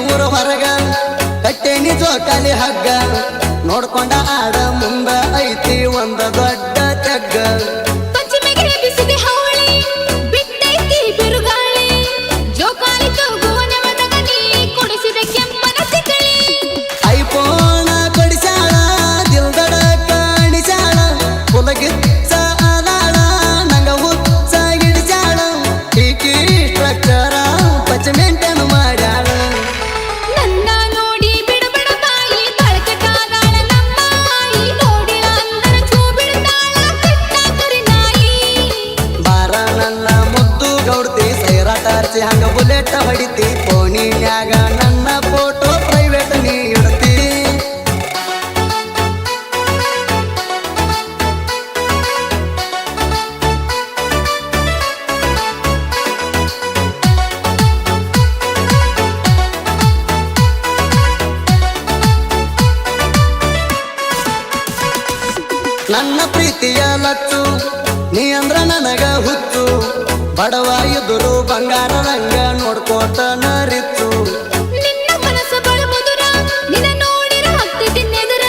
ಊರ ಹೊರಗ ಕಟ್ಟೇನಿ ಜೋಕಾಲಿ ಹಗ್ಗ ನೋಡ್ಕೊಂಡ ಆಡ ಮುಂದ ಐತಿ ಒಂದ ದೊಡ್ಡ ತೆಗ್ಗ ಐಪೋಣ ಕೊಡಿಸಾಳ ದಿಲ್ದಡ ಕಾಣಿಸಾಳ ಪುಲಗಿಚ್ಚ ಆದಾಳ ನಂಗ ಹುಚ್ಚ ಗಿಡಿಸಾಳ ಈಕಿ ಸ್ಟ್ರಕ್ಚರ ಪಚಮೆಂಟನು ಮಾಡ್ಯಾಳ ನನ್ನ ನೋಡಿ ಬಿಡಬಿಡ ಬಾಯಿ ತಳಕಟಾದಾಳ ನಮ್ಮ ಆಯಿ ನೋಡಿಳ ಅಂದರ ಚೂ ಬಿಡ್ತಾಳ ಕಟ್ಟ ಕರಿ ನಾಯಿ ಬಾರ ನನ್ನ ಮುದ್ದು ಗೌಡ್ತಿ ಸೈರಾಟ ಹರ್ಚಿ ಹಂಗ ಬುಲೆಟ್ ಹೊಡಿತಿ ಫೋನಿನ್ಯಾಗ ನನ್ನ ಫೋಟೋ ಪ್ರೈವೇಟ್ ನೀ ಇಡ್ತಿ ನನ್ನ ಪ್ರೀತಿಯ ಲಚ್ಚು ನೀ ಅಂದ್ರ ನನಗ ಹುಚ್ಚು ಬಡವ ಎದುರು ಬಂಗಾರ ರಂಗ ನೋಡ್ಕೋತ ನರಿತ್ತು ನಿನ್ನ ಮನಸ್ಸು ಬಳ ಮಧುರ ನಿನ್ನ ನೋಡಿರ ಹತ್ತಿದ್ದಿ ನೆದರ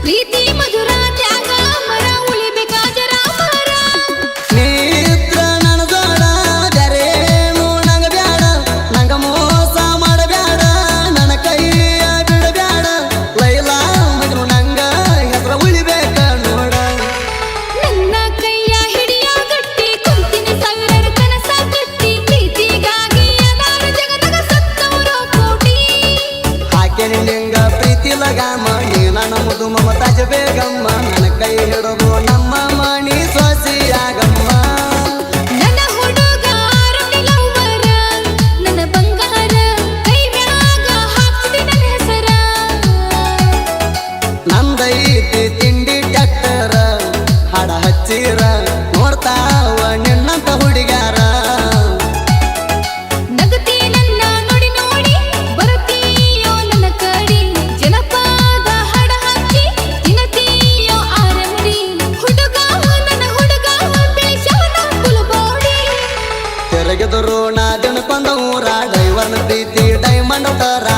ಪ್ರೀತಿ ಮಧುರ ತ್ಯಾಗ ಮರ ಉಳಿಬೇಕಾಜರ ಮರ ನೀತ್ರ ನನ್ನ ಜೋಡ ಜರೇನು ನಂಗ ಬ್ಯಾಡ ನಂಗ ಮೋಸ ಮಾಡಬ್ಯಾಡ ನನ್ನ ಕೈಯ ಬಿಡಬ್ಯಾಡ ಲೈಲಾ ಮಗನು ನಂಗ ಹೆಸರ ಉಳಿಬೇಕ ನೋಡ ನನ್ನ ಕೈಯ ಹಿಡಿಯ ಗಟ್ಟಿ ಕುಂತಿನಿ ಸಾವಿರ ಕನಸ ಕಟ್ಟಿ ಪ್ರೀತಿಗಾಗಿ ಅದಾರ ಜಗದಾಗ ಸತ್ತವರ ಕೋಟಿ ಹಾಕೇನಿ ನಿಂಗ ಪ್ರೀತಿ ಲಗಾಮ ನೀ ನನ್ನ ಮುದು ಮಮತಾಜ ಬೇಗಮ್ಮ ನನ್ನ ಕೈ ಹಿಡಿದು ನಮ್ಮ ಮಣಿ ಸೊಸಿಯಾಗಮ್ಮ ನನ್ನ ಹುಡುಗ ಆರೋಡಿ ಲವ್ವರ ನನ್ನ ಬಂಗಾರ ಕೈ ಮ್ಯಾಗ ಹಾಕ್ಸಿದಿ ನನ್ನ ಹೆಸರ ನಂದೈತಿ ತಿಂಡಿ ಟ್ಯಾಕ್ಟರ ಹಾಡ ಹಚ್ಚಿರ ನೋಡ್ತಾವ ನಿನ್ನಂತ ಹುಡುಗ್ಯಾರ ನಗತಿ ನನ್ನ ನೋಡಿ ನೋಡಿ ಬರುತ್ತೀಯೋ ನನ್ನ ಕಡಿ ಜನಪದ ಹಾಡ ಹಚ್ಚಿ ತಿನ್ನತೀಯೋ ಆರಂಡಿ ಹುಡುಗ ನನ್ನ ಹುಡುಗ ಬೇಷವನ ಕುಲಬೋಡಿ ತಿರುಗಿದ್ರು ನಾ ದಿನಕೊಂದ ಊರ ಡೈವರ್ನ ಪ್ರೀತಿ ಡೈಮಂಡ್ ತರ